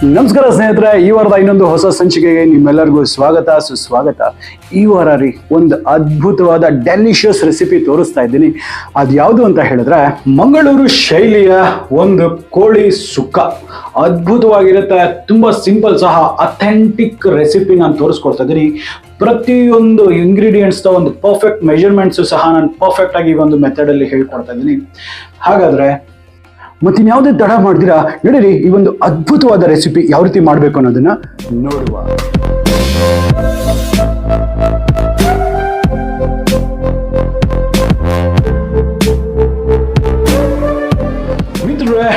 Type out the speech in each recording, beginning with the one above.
ನಮಸ್ಕಾರ ಸ್ನೇಹಿತರೆ, ಈ ವಾರದ ಇನ್ನೊಂದು ಹೊಸ ಸಂಚಿಕೆಗೆ ನಿಮ್ಮೆಲ್ಲರಿಗೂ ಸ್ವಾಗತ ಸುಸ್ವಾಗತ. ಈ ವಾರ ಒಂದು ಅದ್ಭುತವಾದ ಡೆಲಿಷಿಯಸ್ ರೆಸಿಪಿ ತೋರಿಸ್ತಾ ಇದ್ದೀನಿ. ಅದು ಯಾವುದು ಅಂತ ಹೇಳಿದ್ರೆ ಮಂಗಳೂರು ಶೈಲಿಯ ಒಂದು ಕೋಳಿ ಸುಕ್ಕ. ಅದ್ಭುತವಾಗಿರುತ್ತೆ, ತುಂಬಾ ಸಿಂಪಲ್ ಸಹ. ಅಥೆಂಟಿಕ್ ರೆಸಿಪಿ ನಾನು ತೋರಿಸ್ಕೊಡ್ತಾ ಇದ್ದೀನಿ. ಪ್ರತಿಯೊಂದು ಇಂಗ್ರೀಡಿಯೆಂಟ್ಸ್ ಒಂದು ಪರ್ಫೆಕ್ಟ್ ಮೆಜರ್ಮೆಂಟ್ಸ್ ಸಹ ನಾನು ಪರ್ಫೆಕ್ಟ್ ಆಗಿ ಒಂದು ಮೆಥಡ್ ಅಲ್ಲಿ ಹೇಳ್ಕೊಡ್ತಾ ಇದ್ದೀನಿ. ಹಾಗಾದ್ರೆ ಮತ್ತಿನ್ಯಾವುದೇ ತಡ ಮಾಡ್ತೀರಾ, ನಡೀರಿ ಈ ಒಂದು ಅದ್ಭುತವಾದ ರೆಸಿಪಿ ಯಾವ ರೀತಿ ಮಾಡಬೇಕು ಅನ್ನೋದನ್ನ ನೋಡುವ.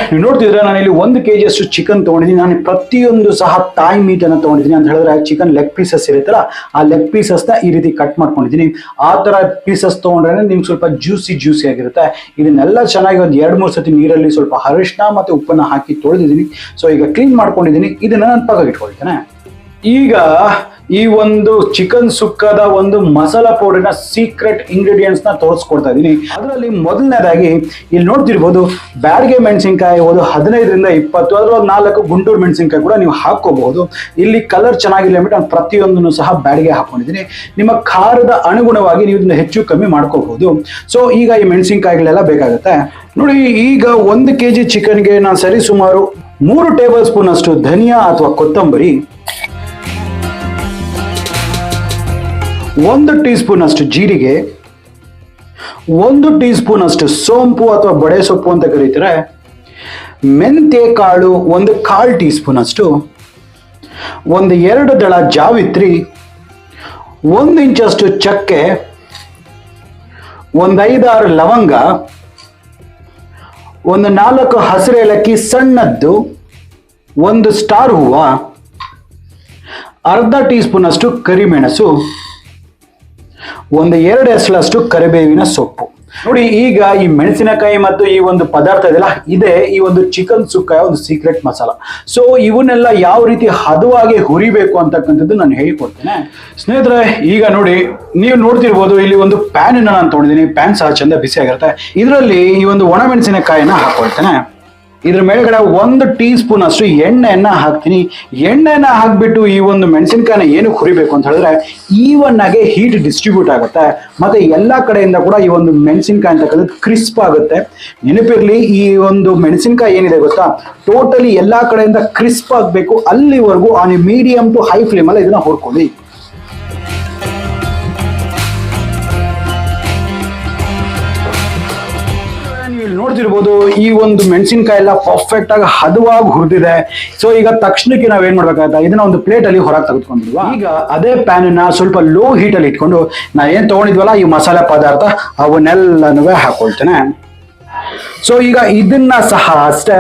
ನೀವು ನೋಡ್ತಿದ್ರೆ ನಾನು ಇಲ್ಲಿ 1 kg ಅಷ್ಟು ಚಿಕನ್ ತಗೊಂಡಿದ್ದೀನಿ. ನಾನು ಪ್ರತಿಯೊಂದು ಸಹ ತಾಯಿ ಮೀಟ್ ಅನ್ನ ತಗೊಂಡಿದ್ದೀನಿ. ಅಂತ ಹೇಳಿದ್ರೆ ಚಿಕನ್ ಲೆಗ್ ಪೀಸಸ್ ಇರುತ್ತಲ್ಲ, ಆ ಲೆಗ್ ಪೀಸಸ್ ನ ಈ ರೀತಿ ಕಟ್ ಮಾಡ್ಕೊಂಡಿದ್ದೀನಿ. ಆ ತರ ಪೀಸಸ್ ತಗೊಂಡ್ರೆ ನಿಮ್ಗೆ ಸ್ವಲ್ಪ ಜ್ಯೂಸಿ ಆಗಿರುತ್ತೆ. ಇದನ್ನೆಲ್ಲ ಚೆನ್ನಾಗಿ ಒಂದು 2-3 ಸತಿ ನೀರಲ್ಲಿ ಸ್ವಲ್ಪ ಅರಿಶಿನ ಮತ್ತೆ ಉಪ್ಪನ್ನ ಹಾಕಿ ತೊಳೆದಿದ್ದೀನಿ. ಸೊ ಈಗ ಕ್ಲೀನ್ ಮಾಡ್ಕೊಂಡಿದ್ದೀನಿ. ಇದನ್ನ ನಾನು ಪಕ್ಕಕ್ಕೆ ಈಗ ಈ ಒಂದು ಚಿಕನ್ ಸುಕ್ಕದ ಒಂದು ಮಸಾಲಾ ಪೌಡರ್ನ ಸೀಕ್ರೆಟ್ ಇಂಗ್ರೀಡಿಯೆಂಟ್ಸ್ ನ ತೋರಿಸ್ಕೊಡ್ತಾ ಇದ್ದೀನಿ. ಅದರಲ್ಲಿ ಮೊದಲನೇದಾಗಿ ಇಲ್ಲಿ ನೋಡ್ತಿರ್ಬೋದು, ಬ್ಯಾಡಗೆ ಮೆಣಸಿನ್ಕಾಯಿ ಒಂದು 15ರಿಂದ 20, ಅದ್ರ 4 ಗುಂಟೂರು ಮೆಣಸಿನ್ಕಾಯಿ ಕೂಡ ನೀವು ಹಾಕೋಬಹುದು. ಇಲ್ಲಿ ಕಲರ್ ಚೆನ್ನಾಗಿಲ್ಲ ಅಂದ್ಬಿಟ್ಟು ನಾನು ಪ್ರತಿಯೊಂದನ್ನು ಸಹ ಬ್ಯಾಡಗೆ ಹಾಕೊಂಡಿದ್ದೀನಿ. ನಿಮ್ಮ ಖಾರದ ಅನುಗುಣವಾಗಿ ನೀವು ಇದನ್ನ ಹೆಚ್ಚು ಕಮ್ಮಿ ಮಾಡ್ಕೋಬಹುದು. ಸೊ ಈಗ ಈ ಮೆಣಸಿನ್ಕಾಯಿಗಳೆಲ್ಲ ಬೇಕಾಗುತ್ತೆ ನೋಡಿ. ಈಗ 1 kg ಚಿಕನ್ಗೆ ನಾನು ಸರಿ ಸುಮಾರು 3 ಟೇಬಲ್ ಸ್ಪೂನ್ ಅಷ್ಟು ಧನಿಯಾ ಅಥವಾ ಕೊತ್ತಂಬರಿ, 1 ಟೀ ಸ್ಪೂನ್ ಅಷ್ಟು ಜೀರಿಗೆ, 1 ಟೀ ಸ್ಪೂನ್ ಅಷ್ಟು ಸೋಂಪು ಅಥವಾ ಬಡೆ ಸೊಪ್ಪು ಅಂತ ಕರೀತಾರೆ, ಮೆಂತ್ಯ ಕಾಳು 1/4 ಟೀ ಸ್ಪೂನ್ ಅಷ್ಟು, 2 ದಳ ಜಾವಿತ್ರಿ, 1 ಇಂಚಷ್ಟು ಚಕ್ಕೆ, 5-6 ಲವಂಗ, 4 ಹಸಿರು ಏಲಕ್ಕಿ ಸಣ್ಣದ್ದು, 1 ಸ್ಟಾರ್ ಹೂವ, ಅರ್ಧ ಟೀ ಸ್ಪೂನ್ ಅಷ್ಟು ಕರಿಮೆಣಸು, 2 ಎಸಳಷ್ಟು ಕರಿಬೇವಿನ ಸೊಪ್ಪು. ನೋಡಿ, ಈಗ ಈ ಮೆಣಸಿನಕಾಯಿ ಮತ್ತು ಈ ಒಂದು ಪದಾರ್ಥ ಇದೆಲ್ಲ ಇದೆ ಈ ಒಂದು ಚಿಕನ್ ಸುಕ್ಕ ಒಂದು ಸೀಕ್ರೆಟ್ ಮಸಾಲ. ಸೊ ಇವನ್ನೆಲ್ಲ ಯಾವ ರೀತಿ ಹದವಾಗಿ ಹುರಿಬೇಕು ಅಂತಕ್ಕಂಥದ್ದು ನಾನು ಹೇಳಿಕೊಡ್ತೇನೆ ಸ್ನೇಹಿತರೆ. ಈಗ ನೋಡಿ, ನೀವು ನೋಡ್ತಿರ್ಬೋದು, ಇಲ್ಲಿ ಒಂದು ಪ್ಯಾನ್ ಅನ್ನ ನಾನು ತಗೊಂಡಿದ್ದೀನಿ. ಪ್ಯಾನ್ ಸಹ ಚಂದ ಬಿಸಿ ಆಗಿರುತ್ತೆ. ಇದರಲ್ಲಿ ಈ ಒಂದು ಒಣ ಮೆಣಸಿನಕಾಯಿನ ಹಾಕೊಳ್ತೇನೆ. ಇದ್ರ ಮೇಲ್ಗಡೆ 1 ಟೀ ಸ್ಪೂನ್ ಅಷ್ಟು ಎಣ್ಣೆಯನ್ನ ಹಾಕ್ತೀನಿ. ಎಣ್ಣೆನ ಹಾಕ್ಬಿಟ್ಟು ಈ ಒಂದು ಮೆಣಸಿನಕಾಯಿನ ಏನು ಹುರಿಬೇಕು ಅಂತ ಹೇಳಿದ್ರೆ ಈವನ್ ಆಗಿ ಹೀಟ್ ಡಿಸ್ಟ್ರಿಬ್ಯೂಟ್ ಆಗುತ್ತೆ. ಮತ್ತೆ ಎಲ್ಲಾ ಕಡೆಯಿಂದ ಕೂಡ ಈ ಒಂದು ಮೆಣಸಿನಕಾಯಿ ಅಂತಕ್ಕಂಥದ್ದು ಕ್ರಿಸ್ಪ್ ಆಗುತ್ತೆ. ನೆನಪಿರ್ಲಿ, ಈ ಒಂದು ಮೆಣಸಿನಕಾಯಿ ಏನಿದೆ ಗೊತ್ತಾ, ಟೋಟಲಿ ಎಲ್ಲಾ ಕಡೆಯಿಂದ ಕ್ರಿಸ್ಪ್ ಆಗಬೇಕು. ಅಲ್ಲಿವರೆಗೂ on medium to high flame ಅಲ್ಲಿ ಇದನ್ನ ಹುರ್ಕೊಳ್ಳಿ. ನೋಡ್ತಿರ್ಬೋದು, ಈ ಒಂದು ಮೆಣಸಿನಕಾಯಿ ಎಲ್ಲ ಪರ್ಫೆಕ್ಟ್ ಆಗಿ ಹದವಾಗಿ ಹುರಿದಿದೆ. ಸೊ ಈಗ ತಕ್ಷಣಕ್ಕೆ ನಾವ್ ಏನ್ ಮಾಡ್ಬೇಕಾಗತ್ತ, ಇದನ್ನ ಒಂದು ಪ್ಲೇಟ್ ಅಲ್ಲಿ ಹೊರಗೆ ತೆಗೆದುಕೊಂಡಿದ್ವಾ. ಈಗ ಅದೇ ಪ್ಯಾನ್ ಅನ್ನ ಸ್ವಲ್ಪ ಲೋ ಹೀಟ್ ಅಲ್ಲಿ ಇಟ್ಕೊಂಡು ನಾ ಏನ್ ತಗೊಂಡಿದ್ವಲ್ಲ ಈ ಮಸಾಲೆ ಪದಾರ್ಥ ಅವನ್ನೆಲ್ಲನೂ ಹಾಕೊಳ್ತೇನೆ. ಸೊ ಈಗ ಇದನ್ನ ಸಹ ಅಷ್ಟೇ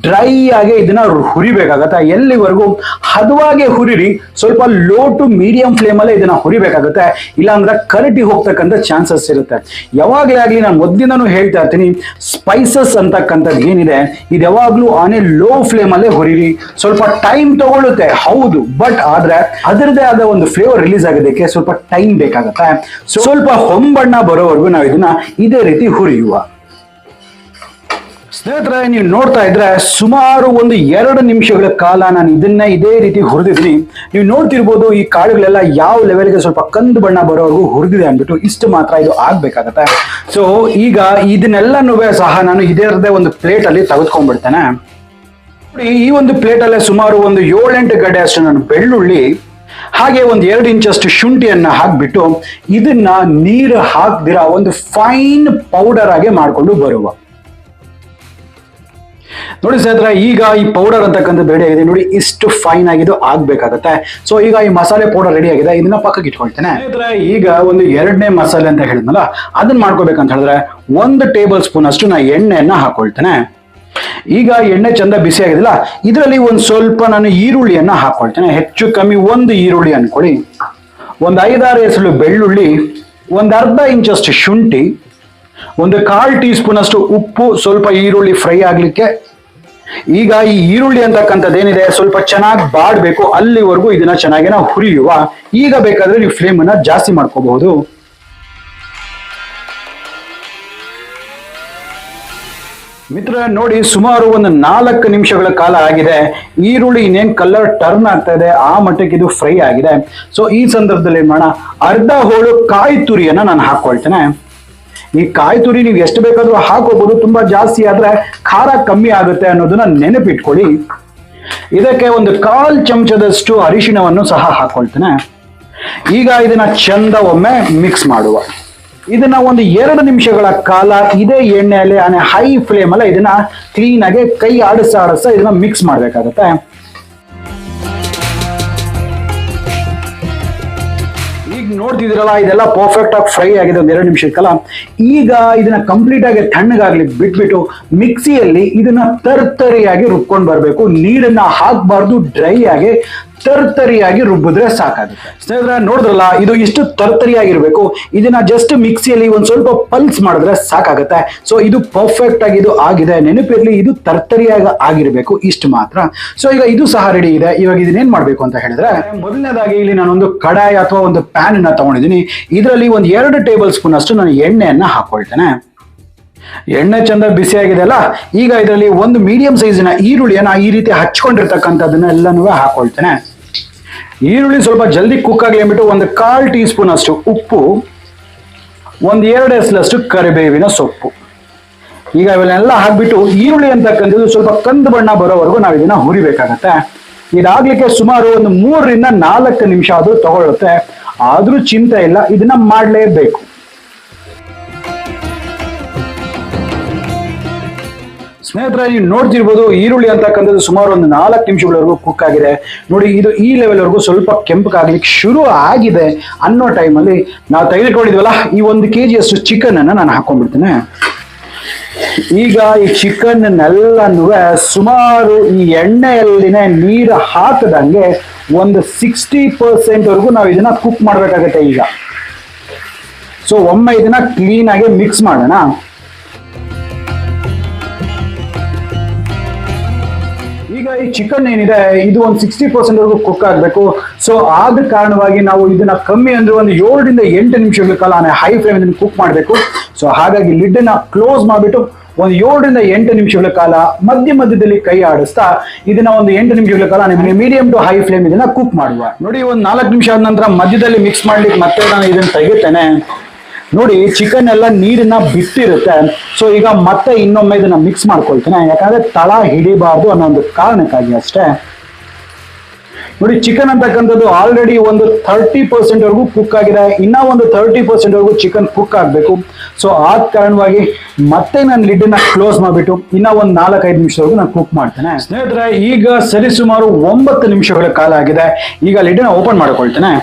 ಡ್ರೈ ಆಗಿ ಇದನ್ನ ಹುರಿಬೇಕಾಗತ್ತೆ. ಎಲ್ಲಿವರೆಗೂ ಹದವಾಗಿ ಹುರಿರಿ. ಸ್ವಲ್ಪ ಲೋ ಟು ಮೀಡಿಯಂ ಫ್ಲೇಮ್ ಅಲ್ಲೇ ಇದನ್ನ ಹುರಿಬೇಕಾಗುತ್ತೆ. ಇಲ್ಲಾಂದ್ರೆ ಕರಟಿ ಹೋಗ್ತಕ್ಕಂಥ ಚಾನ್ಸಸ್ ಇರುತ್ತೆ. ಯಾವಾಗಲೇ ಆಗ್ಲಿ ನಾನು ಮೊದಲಿಂದನೂ ಹೇಳ್ತಾ ಇರ್ತೀನಿ, ಸ್ಪೈಸಸ್ ಅಂತಕ್ಕಂಥದ್ದು ಏನಿದೆ ಇದು ಯಾವಾಗ್ಲೂ ಆನ್ ಎ ಲೋ ಫ್ಲೇಮ್ ಅಲ್ಲೇ ಹುರಿರಿ. ಸ್ವಲ್ಪ ಟೈಮ್ ತಗೊಳ್ಳುತ್ತೆ ಹೌದು, ಬಟ್ ಆದ್ರೆ ಅದರದೇ ಆದ ಒಂದು ಫ್ಲೇವರ್ ರಿಲೀಸ್ ಆಗೋದಕ್ಕೆ ಸ್ವಲ್ಪ ಟೈಮ್ ಬೇಕಾಗತ್ತೆ. ಸ್ವಲ್ಪ ಹೊಂಬಣ್ಣ ಬರೋವರೆಗೂ ನಾವು ಇದನ್ನ ಇದೇ ರೀತಿ ಹುರಿಯುವ. ಸ್ನೇಹಿತರೆ, ನೀವು ನೋಡ್ತಾ ಇದ್ರೆ ಸುಮಾರು ಒಂದು 2 ನಿಮಿಷಗಳ ಕಾಲ ನಾನು ಇದನ್ನ ಇದೇ ರೀತಿ ಹುರಿದಿದ್ದೀನಿ. ನೀವು ನೋಡ್ತಿರ್ಬೋದು, ಈ ಕಾಳುಗಳೆಲ್ಲ ಯಾವ ಲೆವೆಲ್ಗೆ ಸ್ವಲ್ಪ ಕಂದು ಬಣ್ಣ ಬರೋವರೆಗೂ ಹುರಿದಿದೆ ಅಂದ್ಬಿಟ್ಟು ಇಷ್ಟು ಮಾತ್ರ ಇದು ಆಗ್ಬೇಕಾಗತ್ತೆ. ಸೊ ಈಗ ಇದನ್ನೆಲ್ಲನೂ ಸಹ ನಾನು ಇದೇ ಒಂದು ಪ್ಲೇಟ್ ಅಲ್ಲಿ ತೆಗೆದುಕೊಂಡ್ಬಿಡ್ತೇನೆ. ಈ ಒಂದು ಪ್ಲೇಟ್ ಅಲ್ಲೇ ಸುಮಾರು ಒಂದು 7-8 ಗಡ್ಡೆ ಅಷ್ಟು ನಾನು ಬೆಳ್ಳುಳ್ಳಿ, ಹಾಗೆ 1-2 ಇಂಚಷ್ಟು ಶುಂಠಿಯನ್ನ ಹಾಕ್ಬಿಟ್ಟು ಇದನ್ನ ನೀರು ಹಾಕ್ದಿರ ಒಂದು ಫೈನ್ ಪೌಡರ್ ಆಗಿ ಮಾಡ್ಕೊಂಡು ಬರುವ. ನೋಡಿ ಸ್ನೇಹಿತರೆ, ಈಗ ಈ ಪೌಡರ್ ಅಂತಕ್ಕಂಥದ್ದು ರೆಡಿ ಆಗಿದೆ. ನೋಡಿ, ಇಷ್ಟು ಫೈನ್ ಆಗಿದ್ದು ಆಗ್ಬೇಕಾಗತ್ತೆ. ಸೊ ಈಗ ಈ ಮಸಾಲೆ ಪೌಡರ್ ರೆಡಿ ಆಗಿದೆ. ಇದನ್ನ ಪಕ್ಕಕ್ಕೆ ಇಟ್ಕೊಳ್ತೇನೆ. ಸ್ನೇಹಿತರೆ, ಈಗ ಒಂದು 2ನೇ ಮಸಾಲೆ ಅಂತ ಹೇಳಿದ್ನಲ್ಲ, ಅದನ್ನ ಮಾಡ್ಕೋಬೇಕಂತ ಹೇಳಿದ್ರೆ 1 ಟೇಬಲ್ ಸ್ಪೂನ್ ಅಷ್ಟು ನಾ ಎಣ್ಣೆಯನ್ನ ಹಾಕೊಳ್ತೇನೆ. ಈಗ ಎಣ್ಣೆ ಚಂದ ಬಿಸಿ ಆಗಿದಿಲ್ಲ, ಇದರಲ್ಲಿ ಒಂದು ಸ್ವಲ್ಪ ನಾನು ಈರುಳ್ಳಿಯನ್ನ ಹಾಕೊಳ್ತೇನೆ. ಹೆಚ್ಚು ಕಮ್ಮಿ 1 ಈರುಳ್ಳಿ ಅನ್ಕೊಳ್ಳಿ, 5-6 ಎಸಳು ಬೆಳ್ಳುಳ್ಳಿ, 1/2 ಇಂಚಷ್ಟು ಶುಂಠಿ, 1/4 ಟೀ ಸ್ಪೂನ್ ಅಷ್ಟು ಉಪ್ಪು, ಸ್ವಲ್ಪ ಈರುಳ್ಳಿ ಫ್ರೈ ಆಗ್ಲಿಕ್ಕೆ. ಈಗ ಈ ಈರುಳ್ಳಿ ಅಂತಕ್ಕಂಥದ್ದು ಏನಿದೆ ಸ್ವಲ್ಪ ಚೆನ್ನಾಗಿ ಬಾಡ್ಬೇಕು. ಅಲ್ಲಿವರೆಗೂ ಇದನ್ನ ಚೆನ್ನಾಗಿ ನಾವು ಹುರಿಯುವ. ಈಗ ಬೇಕಾದ್ರೆ ನೀವು ಫ್ಲೇಮ್ ಅನ್ನ ಜಾಸ್ತಿ ಮಾಡ್ಕೋಬಹುದು. ಮಿತ್ರ ನೋಡಿ, ಸುಮಾರು ಒಂದು 4 ನಿಮಿಷಗಳ ಕಾಲ ಆಗಿದೆ. ಈರುಳ್ಳಿ ಇನ್ನೇನ್ ಕಲರ್ ಟರ್ನ್ ಆಗ್ತಾ ಇದೆ, ಆ ಮಟ್ಟಕ್ಕೆ ಇದು ಫ್ರೈ ಆಗಿದೆ. ಸೊ ಈ ಸಂದರ್ಭದಲ್ಲಿ ಏನ್ ಮಾಡೋಣ, ಅರ್ಧ ಹೋಳು ಕಾಯಿ ತುರಿಯನ್ನ ನಾನು ಹಾಕೊಳ್ತೇನೆ. ಈ ಕಾಯಿ ತುರಿ ನೀವು ಎಷ್ಟು ಬೇಕಾದ್ರೂ ಹಾಕೋಬಹುದು, ತುಂಬಾ ಜಾಸ್ತಿ ಆದ್ರೆ ಖಾರ ಕಮ್ಮಿ ಆಗುತ್ತೆ ಅನ್ನೋದನ್ನ ನೆನಪಿಟ್ಕೊಳ್ಳಿ. ಇದಕ್ಕೆ ಒಂದು 1/4 ಚಮಚದಷ್ಟು ಅರಿಶಿಣವನ್ನು ಸಹ ಹಾಕೊಳ್ತೇನೆ. ಈಗ ಇದನ್ನ ಚಂದ ಒಮ್ಮೆ ಮಿಕ್ಸ್ ಮಾಡುವ. ಇದನ್ನ ಒಂದು 2 ನಿಮಿಷಗಳ ಕಾಲ ಇದೇ ಎಣ್ಣೆಯಲ್ಲಿ ಹೈ ಫ್ಲೇಮ್ ಅಲ್ಲ ಇದನ್ನ ಕ್ಲೀನ್ ಆಗಿ ಕೈ ಆಡಿಸ್ತಾ ಇದನ್ನ ಮಿಕ್ಸ್ ಮಾಡ್ಬೇಕಾಗತ್ತೆ. ಈಗ ನೋಡ್ತಿದ್ದೀರಲ್ಲ, ಇದೆಲ್ಲ ಪರ್ಫೆಕ್ಟ್ ಆಗಿ ಫ್ರೈ ಆಗಿದೆ ಒಂದು 2 ನಿಮಿಷಕ್ಕಲ್ಲ. ಈಗ ಇದನ್ನ ಕಂಪ್ಲೀಟ್ ಆಗಿ ತಣ್ಣಗಾಗ್ಲಿ ಬಿಟ್ಬಿಟ್ಟು ಮಿಕ್ಸಿಯಲ್ಲಿ ಇದನ್ನ ತರ್ತರಿಯಾಗಿ ರುಬ್ಕೊಂಡು ಬರಬೇಕು. ನೀರನ್ನ ಹಾಕಬಾರ್ದು, ಡ್ರೈ ಆಗಿ ತರ್ತರಿಯಾಗಿ ರುಬ್ಬಿದ್ರೆ ಸಾಕಾಗುತ್ತೆ. ಸ್ನೇಹಿತರೆ ನೋಡಿದ್ರಲ್ಲ, ಇದು ಇಷ್ಟು ತರ್ತರಿಯಾಗಿರ್ಬೇಕು. ಇದನ್ನ ಜಸ್ಟ್ ಮಿಕ್ಸಿಯಲ್ಲಿ ಒಂದ್ ಸ್ವಲ್ಪ ಪಲ್ಸ್ ಮಾಡಿದ್ರೆ ಸಾಕಾಗುತ್ತೆ. ಸೊ ಇದು ಪರ್ಫೆಕ್ಟ್ ಆಗಿ ಇದು ಆಗಿದೆ. ನೆನಪಿರ್ಲಿ, ಇದು ತರ್ತರಿಯಾಗಿ ಆಗಿರ್ಬೇಕು, ಇಷ್ಟು ಮಾತ್ರ. ಸೊ ಈಗ ಇದು ಸಹ ರೆಡಿ ಇದೆ. ಇವಾಗ ಇದನ್ನೇನ್ ಮಾಡ್ಬೇಕು ಅಂತ ಹೇಳಿದ್ರೆ, ಮೊದಲನೇದಾಗಿ ಇಲ್ಲಿ ನಾನೊಂದು ಕಡಾಯಿ ಅಥವಾ ಒಂದು ಪ್ಯಾನ್ ಅನ್ನ ತಗೊಂಡಿದ್ದೀನಿ. ಇದರಲ್ಲಿ ಒಂದು 2 ಟೇಬಲ್ ಸ್ಪೂನ್ ಅಷ್ಟು ನಾನು ಎಣ್ಣೆಯನ್ನ ಹಾಕೊಳ್ತೇನೆ. ಎಣ್ಣೆ ಚಂದ ಬಿಸಿ ಆಗಿದೆ ಅಲ್ಲ. ಈಗ ಇದರಲ್ಲಿ ಒಂದು ಮೀಡಿಯಂ ಸೈಜಿನ ಈರುಳ್ಳಿಯನ್ನ ಈ ರೀತಿ ಹಚ್ಕೊಂಡಿರ್ತಕ್ಕಂಥದ್ದನ್ನ ಎಲ್ಲನೂ ಹಾಕೊಳ್ತೇನೆ. ಈರುಳ್ಳಿ ಸ್ವಲ್ಪ ಜಲ್ದಿ ಕುಕ್ ಆಗಲಿ ಅಂದ್ಬಿಟ್ಟು ಒಂದು 1/4 ಟೀ ಸ್ಪೂನ್ ಅಷ್ಟು ಉಪ್ಪು, ಒಂದು 2 ಎಸಲಷ್ಟು ಕರಿಬೇವಿನ ಸೊಪ್ಪು. ಈಗ ಇವೆಲ್ಲ ಹಾಕ್ಬಿಟ್ಟು ಈರುಳ್ಳಿ ಅಂತಕ್ಕಂಥದ್ದು ಸ್ವಲ್ಪ ಕಂದು ಬಣ್ಣ ಬರೋವರೆಗೂ ನಾವು ಇದನ್ನ ಹುರಿಬೇಕಾಗತ್ತೆ. ಇದಾಗ್ಲಿಕ್ಕೆ ಸುಮಾರು ಒಂದು 3 ರಿಂದ 4 ನಿಮಿಷ ಆದ್ರೂ ತಗೊಳ್ಳುತ್ತೆ. ಆದ್ರೂ ಚಿಂತೆ ಇಲ್ಲ, ಇದನ್ನ ಮಾಡಲೇಬೇಕು. ಸ್ನೇಹಿತರೆ, ನೀವು ನೋಡ್ತಿರ್ಬೋದು, ಈರುಳ್ಳಿ ಅಂತಕ್ಕಂಥದ್ದು ಸುಮಾರು ಒಂದು 4 ನಿಮಿಷಗಳವರೆಗೂ ಕುಕ್ ಆಗಿದೆ. ನೋಡಿ, ಇದು ಈ ಲೆವೆಲ್ ವರೆಗೂ ಸ್ವಲ್ಪ ಕೆಂಪಗಾಗ್ಲಿಕ್ಕೆ ಶುರು ಆಗಿದೆ ಅನ್ನೋ ಟೈಮಲ್ಲಿ ನಾವು ತೆಗೆದುಕೊಂಡಿದ್ವಲ್ಲ ಈ 1 kg ಅಷ್ಟು ಚಿಕನ್ ಅನ್ನ ನಾನು ಹಾಕೊಂಡ್ಬಿಡ್ತೇನೆ. ಈಗ ಈ ಚಿಕನ್ನೆಲ್ಲನೂ ಸುಮಾರು ಈ ಎಣ್ಣೆಯಲ್ಲಿನೇ ನೀರು ಹಾಕದಂಗೆ ಒಂದು 60% ವರೆಗೂ ನಾವು ಇದನ್ನ ಕುಕ್ ಮಾಡ್ಬೇಕಾಗತ್ತೆ. ಈಗ ಸೊ ಒಮ್ಮೆ ಇದನ್ನ ಕ್ಲೀನ್ ಆಗಿ ಮಿಕ್ಸ್ ಮಾಡೋಣ. ಈಗ ಈ ಚಿಕನ್ ಏನಿದೆ ಇದು ಒಂದು 60% ವರೆಗೂ ಕುಕ್ ಆಗಬೇಕು. ಸೊ ಆದ ಕಾರಣವಾಗಿ ನಾವು ಇದನ್ನ ಕಮ್ಮಿ ಅಂದ್ರೆ ಒಂದು 7 ರಿಂದ 8 ನಿಮಿಷಗಳ ಕಾಲ ಹೈ ಫ್ಲೇಮ್ ಅಲ್ಲಿ ಕುಕ್ ಮಾಡಬೇಕು. ಸೊ ಹಾಗಾಗಿ ಲಿಡ್ ಅನ್ನ ಕ್ಲೋಸ್ ಮಾಡಿಬಿಟ್ಟು ಒಂದು 7 ರಿಂದ 8 ನಿಮಿಷಗಳ ಕಾಲ ಮಧ್ಯದಲ್ಲಿ ಕೈ ಆಡಿಸ್ತಾ ಇದನ್ನ ಒಂದು 8 ನಿಮಿಷಗಳ ಕಾಲ ಮೀಡಿಯಂ ಟು ಹೈ ಫ್ಲೇಮ್ ಇದನ್ನ ಕುಕ್ ಮಾಡುವ. ನೋಡಿ, ಒಂದು 4 ನಿಮಿಷ ಆದ ನಂತರ ಮಧ್ಯದಲ್ಲಿ ಮಿಕ್ಸ್ ಮಾಡ್ಲಿಕ್ಕೆ ಮತ್ತೆ ನಾನು ಇದನ್ನ ತೆಗಿತೇನೆ. ನೋಡಿ, ಚಿಕನ್ ಎಲ್ಲ ನೀರನ್ನ ಬಿಟ್ಟಿರುತ್ತೆ. ಸೊ ಈಗ ಮತ್ತೆ ಇನ್ನೊಮ್ಮೆ ಇದನ್ನ ಮಿಕ್ಸ್ ಮಾಡ್ಕೊಳ್ತೇನೆ, ಯಾಕಂದ್ರೆ ತಳ ಹಿಡಿಬಾರ್ದು ಅನ್ನೋ ಒಂದು ಕಾರಣಕ್ಕಾಗಿ ಅಷ್ಟೇ. ನೋಡಿ, ಚಿಕನ್ ಅಂತಕ್ಕಂಥದ್ದು ಆಲ್ರೆಡಿ ಒಂದು 30% ವರೆಗೂ ಕುಕ್ ಆಗಿದೆ. ಇನ್ನ ಒಂದು 30% ವರೆಗೂ ಚಿಕನ್ ಕುಕ್ ಆಗಬೇಕು. ಸೊ ಆದ ಕಾರಣವಾಗಿ ಮತ್ತೆ ನಾನು ಲಿಡ್ ಅನ್ನ ಕ್ಲೋಸ್ ಮಾಡಿಬಿಟ್ಟು ಇನ್ನ ಒಂದು 4-5 ನಿಮಿಷದವರೆಗೂ ನಾನು ಕುಕ್ ಮಾಡ್ತೇನೆ. ಸ್ನೇಹಿತರೆ, ಈಗ ಸರಿಸುಮಾರು 9 ನಿಮಿಷಗಳ ಕಾಲ ಆಗಿದೆ. ಈಗ ಲಿಡ್ ಅನ್ನ ಓಪನ್ ಮಾಡ್ಕೊಳ್ತೇನೆ.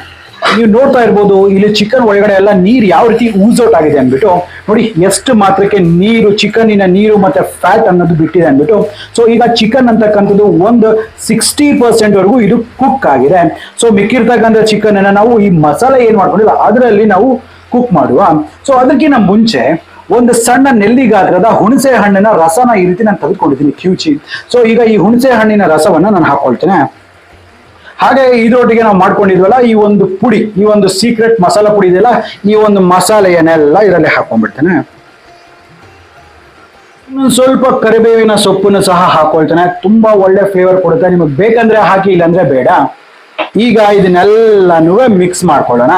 ನೀವು ನೋಡ್ತಾ ಇರ್ಬೋದು, ಇಲ್ಲಿ ಚಿಕನ್ ಒಳಗಡೆ ಎಲ್ಲ ನೀರು ಯಾವ ರೀತಿ ಊಸೌಟ್ ಆಗಿದೆ ಅಂದ್ಬಿಟ್ಟು. ನೋಡಿ, ಎಷ್ಟು ಮಾತ್ರಕ್ಕೆ ನೀರು, ಚಿಕನ್ನಿನ ನೀರು ಮತ್ತೆ ಫ್ಯಾಟ್ ಅನ್ನೋದು ಬಿಟ್ಟಿದೆ ಅಂದ್ಬಿಟ್ಟು. ಸೊ ಈಗ ಚಿಕನ್ ಅಂತಕ್ಕಂಥದ್ದು ಒಂದು 60% ವರೆಗೂ ಇದು ಕುಕ್ ಆಗಿದೆ. ಸೊ ಮಿಕ್ಕಿರ್ತಕ್ಕಂಥ ಚಿಕನ್ ಅನ್ನ ನಾವು ಈ ಮಸಾಲೆ ಏನ್ ಮಾಡ್ಕೊಂಡಿಲ್ಲ ಅದರಲ್ಲಿ ನಾವು ಕುಕ್ ಮಾಡುವ. ಸೊ ಅದಕ್ಕಿಂತ ಮುಂಚೆ ಒಂದು ಸಣ್ಣ ನೆಲ್ಲಿ ಗಾತ್ರದ ಹುಣಸೆ ಹಣ್ಣಿನ ರಸನ ಈ ರೀತಿ ನಾನು ತೆಗೆದುಕೊಂಡಿದ್ದೀನಿ ಕಿವುಚಿ. ಸೊ ಈಗ ಈ ಹುಣಸೆ ಹಣ್ಣಿನ ರಸವನ್ನ ನಾನು ಹಾಕೊಳ್ತೇನೆ. ಹಾಗೆ ಇದರೊಟ್ಟಿಗೆ ನಾವು ಮಾಡ್ಕೊಂಡಿದ್ವಲ್ಲ ಈ ಒಂದು ಪುಡಿ, ಈ ಒಂದು ಸೀಕ್ರೆಟ್ ಮಸಾಲಾ ಪುಡಿ ಇದೆಯಲ್ಲ, ಈ ಒಂದು ಮಸಾಲೆಯನ್ನೆಲ್ಲ ಇದರಲ್ಲಿ ಹಾಕೊಂಡ್ಬಿಡ್ತೇನೆ. ಸ್ವಲ್ಪ ಕರಿಬೇವಿನ ಸೊಪ್ಪನ್ನು ಸಹ ಹಾಕೊಳ್ತೇನೆ. ತುಂಬಾ ಒಳ್ಳೆ ಫ್ಲೇವರ್ ಕೊಡುತ್ತೆ. ನಿಮಗೆ ಬೇಕಂದ್ರೆ ಹಾಕಿ, ಇಲ್ಲಾಂದ್ರೆ ಬೇಡ. ಈಗ ಇದನ್ನೆಲ್ಲನೂ ಮಿಕ್ಸ್ ಮಾಡ್ಕೊಳ್ಳೋಣ.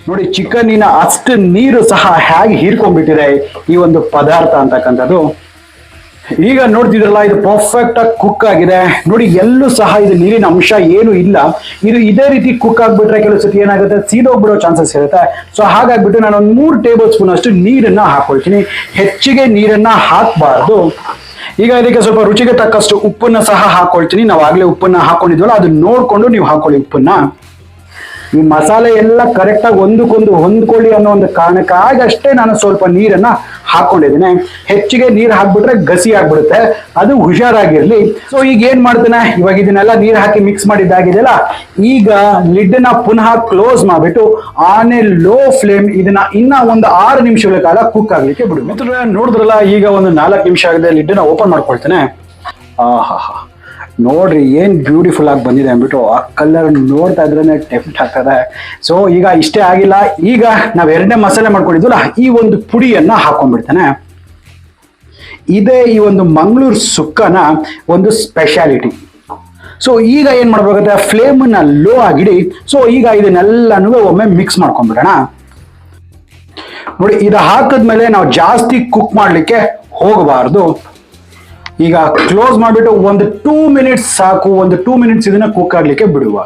ನೋಡಿ, ಚಿಕನ್ನಿನ ಅಷ್ಟು ನೀರು ಸಹ ಹೇಗೆ ಹೀರ್ಕೊಂಡ್ಬಿಟ್ಟಿದೆ ಈ ಒಂದು ಪದಾರ್ಥ ಅಂತಕ್ಕಂಥದ್ದು. ಈಗ ನೋಡ್ತಿದ್ರಲ್ಲ, ಇದು ಪರ್ಫೆಕ್ಟ್ ಆಗಿ ಕುಕ್ ಆಗಿದೆ. ನೋಡಿ, ಎಲ್ಲೂ ಸಹ ಇದು ನೀರಿನ ಅಂಶ ಏನು ಇಲ್ಲ. ಇದು ಇದೇ ರೀತಿ ಕುಕ್ ಆಗ್ಬಿಟ್ರೆ ಕೆಲವು ಸತಿ ಏನಾಗುತ್ತೆ, ಸೀದೋಗ್ಬಿಡೋ ಚಾನ್ಸಸ್ ಇರುತ್ತೆ. ಸೊ ಹಾಗಾಗ್ಬಿಟ್ಟು ನಾನು ಒಂದು 3 ಟೇಬಲ್ ಸ್ಪೂನ್ ಅಷ್ಟು ನೀರನ್ನ ಹಾಕೊಳ್ತೀನಿ. ಹೆಚ್ಚಿಗೆ ನೀರನ್ನ ಹಾಕಬಾರ್ದು. ಈಗ ಇದಕ್ಕೆ ಸ್ವಲ್ಪ ರುಚಿಗೆ ತಕ್ಕಷ್ಟು ಉಪ್ಪನ್ನ ಸಹ ಹಾಕೊಳ್ತೀನಿ. ನಾವು ಆಗ್ಲೇ ಉಪ್ಪನ್ನ ಹಾಕೊಂಡಿದ್ವಲ್ಲ, ಅದು ನೋಡ್ಕೊಂಡು ನೀವು ಹಾಕೊಳ್ಳಿ ಉಪ್ಪನ್ನ. ಈ ಮಸಾಲೆ ಎಲ್ಲ ಕರೆಕ್ಟ್ ಆಗಿ ಒಂದಕ್ಕೊಂದು ಹೊಂದ್ಕೊಳ್ಳಿ ಅನ್ನೋ ಒಂದು ಕಾರಣಕ್ಕಾಗಿ ಅಷ್ಟೇ ನಾನು ಸ್ವಲ್ಪ ನೀರನ್ನ ಹಾಕೊಂಡಿದ್ದೇನೆ. ಹೆಚ್ಚಿಗೆ ನೀರು ಹಾಕ್ಬಿಟ್ರೆ ಗಸಿ ಆಗ್ಬಿಡುತ್ತೆ, ಅದು ಹುಷಾರಾಗಿರ್ಲಿ. ಸೊ ಈಗ ಏನ್ ಮಾಡ್ತೇನೆ, ಇವಾಗ ಇದನ್ನೆಲ್ಲ ನೀರು ಹಾಕಿ ಮಿಕ್ಸ್ ಮಾಡಿದ್ದಾಗಿದೆಯಲ್ಲ, ಈಗ ಲಿಡ್ ನ ಪುನಃ ಕ್ಲೋಸ್ ಮಾಡ್ಬಿಟ್ಟು ಆನ್ ಎ ಲೋ ಫ್ಲೇಮ್ ಇದನ್ನ ಇನ್ನ ಒಂದು 6 ನಿಮಿಷಗಳ ಕಾಲ ಕುಕ್ ಆಗ್ಲಿಕ್ಕೆ ಬಿಡು. ನೋಡಿದ್ರಲ್ಲ, ಈಗ ಒಂದು 4 ನಿಮಿಷ ಆಗಿದೆ. ಲಿಡ್ ನ ಓಪನ್ ಮಾಡ್ಕೊಳ್ತೇನೆ. ನೋಡ್ರಿ ಏನ್ ಬ್ಯೂಟಿಫುಲ್ ಆಗಿ ಬಂದಿದೆ ಅಂದ್ಬಿಟ್ಟು ಆ ಕಲರ್ ನೋಡ್ತಾ ಇದ್ರೇನೆ ಟೆಂಪ್ಟ್ ಆಗ್ತದೆ. ಸೊ ಈಗ ಇಷ್ಟೇ ಆಗಿಲ್ಲ, ಈಗ ನಾವ್ ಎರಡನೇ ಮಸಾಲೆ ಮಾಡ್ಕೊಂಡಿದ್ವಲ್ಲ ಈ ಒಂದು ಪುಡಿಯನ್ನ ಹಾಕೊಂಡ್ಬಿಡ್ತಾನೆ. ಇದೇ ಈ ಒಂದು ಮಂಗಳೂರು ಸುಕ್ಕನ ಒಂದು ಸ್ಪೆಷಾಲಿಟಿ. ಸೊ ಈಗ ಏನ್ ಮಾಡ್ಬೇಕಾಗುತ್ತೆ, ಫ್ಲೇಮನ್ನ ಲೋ ಆಗಿಡಿ. ಸೊ ಈಗ ಇದನ್ನೆಲ್ಲನೂ ಒಮ್ಮೆ ಮಿಕ್ಸ್ ಮಾಡ್ಕೊಂಡ್ಬಿಡೋಣ. ನೋಡಿ, ಇದು ಹಾಕಿದ್ಮೇಲೆ ನಾವು ಜಾಸ್ತಿ ಕುಕ್ ಮಾಡ್ಲಿಕ್ಕೆ ಹೋಗಬಾರ್ದು. ಈಗ ಕ್ಲೋಸ್ ಮಾಡಿಬಿಟ್ಟು ಒಂದು 2 ಮಿನಿಟ್ಸ್ ಸಾಕು. ಒಂದು 2 ಮಿನಿಟ್ಸ್ ಇದನ್ನ ಕುಕ್ ಆಗ್ಲಿಕ್ಕೆ ಬಿಡುವ.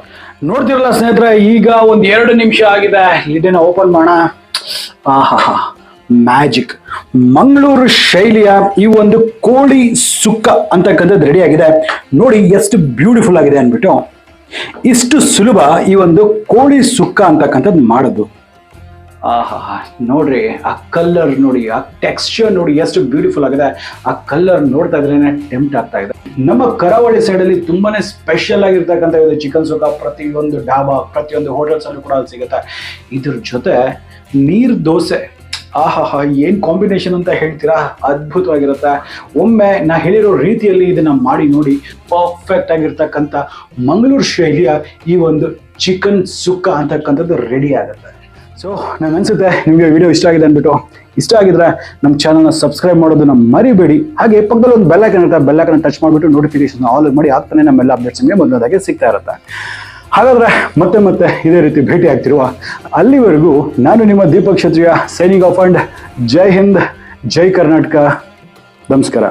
ನೋಡ್ತಿರಲ್ಲ ಸ್ನೇಹಿತರೆ, ಈಗ ಒಂದು 2 ನಿಮಿಷ ಆಗಿದೆ. ಇದನ್ನ ಓಪನ್ ಮಾಡೋಣ. ಆಹಾ, ಮ್ಯಾಜಿಕ್! ಮಂಗಳೂರು ಶೈಲಿಯ ಈ ಒಂದು ಕೋಳಿ ಸುಕ್ಕ ಅಂತಕ್ಕಂಥದ್ದು ರೆಡಿ ಆಗಿದೆ. ನೋಡಿ ಎಷ್ಟು ಬ್ಯೂಟಿಫುಲ್ ಆಗಿದೆ ಅಂದ್ಬಿಟ್ಟು. ಇಷ್ಟು ಸುಲಭ ಈ ಒಂದು ಕೋಳಿ ಸುಕ್ಕ ಅಂತಕ್ಕಂಥದ್ದು ಮಾಡೋದು. ಆಹಾ, ನೋಡ್ರಿ ಆ ಕಲರ್ ನೋಡಿ, ಆ ಟೆಕ್ಸ್ಚರ್ ನೋಡಿ ಎಷ್ಟು ಬ್ಯೂಟಿಫುಲ್ ಆಗಿದೆ. ಆ ಕಲರ್ ನೋಡ್ತಾ ಇದ್ರೇನೆ ಟೆಂಪ್ಟ್ ಆಗ್ತಾ ಇದೆ. ನಮ್ಮ ಕರಾವಳಿ ಸೈಡ್ ಅಲ್ಲಿ ತುಂಬಾನೇ ಸ್ಪೆಷಲ್ ಆಗಿರ್ತಕ್ಕಂಥ ಇದು ಚಿಕನ್ ಸುಕ್ಕ. ಪ್ರತಿಯೊಂದು ಡಾಬಾ, ಪ್ರತಿಯೊಂದು ಹೋಟೆಲ್ಸ್ ಅಲ್ಲೂ ಕೂಡ ಅದು ಸಿಗುತ್ತೆ. ಇದ್ರ ಜೊತೆ ನೀರ್ ದೋಸೆ, ಆಹಾ ಏನ್ ಕಾಂಬಿನೇಷನ್ ಅಂತ ಹೇಳ್ತೀರಾ, ಅದ್ಭುತವಾಗಿರುತ್ತೆ. ಒಮ್ಮೆ ನಾ ಹೇಳಿರೋ ರೀತಿಯಲ್ಲಿ ಇದನ್ನ ಮಾಡಿ ನೋಡಿ, ಪರ್ಫೆಕ್ಟ್ ಆಗಿರ್ತಕ್ಕಂಥ ಮಂಗಳೂರು ಶೈಲಿಯ ಈ ಒಂದು ಚಿಕನ್ ಸುಕ್ಕ ಅಂತಕ್ಕಂಥದ್ದು ರೆಡಿ ಆಗುತ್ತೆ. ಸೊ ನಂಗೆ ಅನ್ಸುತ್ತೆ ನಿಮಗೆ ವಿಡಿಯೋ ಇಷ್ಟ ಆಗಿದೆ ಅಂದ್ಬಿಟ್ಟು. ಇಷ್ಟ ಆಗಿದ್ರೆ ನಮ್ಮ ಚಾನಲ್ನ ಸಬ್ಸ್ಕ್ರೈಬ್ ಮಾಡೋದನ್ನ ಮರಿಬೇಡಿ. ಹಾಗೆ ಪಕ್ಕದಲ್ಲಿ ಒಂದು ಬೆಲ್ ಐಕನ್ ಇರುತ್ತೆ, ಬೆಲ್ ಐಕನ್ ಟಚ್ ಮಾಡಿಬಿಟ್ಟು ನೋಟಿಫಿಕೇಶನ್ ಆಲ್ ಮಾಡಿ. ಆಗ್ತಾನೆ ನಮ್ಮೆಲ್ಲ ಅಪ್ಡೇಟ್ಸ್ ನಿಮಗೆ ಮೊದಲದಾಗೆ ಸಿಗ್ತಾ ಇರುತ್ತೆ. ಹಾಗಾದ್ರೆ ಮತ್ತೆ ಇದೇ ರೀತಿ ಭೇಟಿ ಆಗ್ತಿರುವ ಅಲ್ಲಿವರೆಗೂ ನಾನು ನಿಮ್ಮ ದೀಪಕ್ ಕ್ಷತ್ರಿಯ ಸೈನಿಂಗ್ ಆಫ್ ಅಂಡ್ ಜೈ ಹಿಂದ್, ಜೈ ಕರ್ನಾಟಕ, ನಮಸ್ಕಾರ.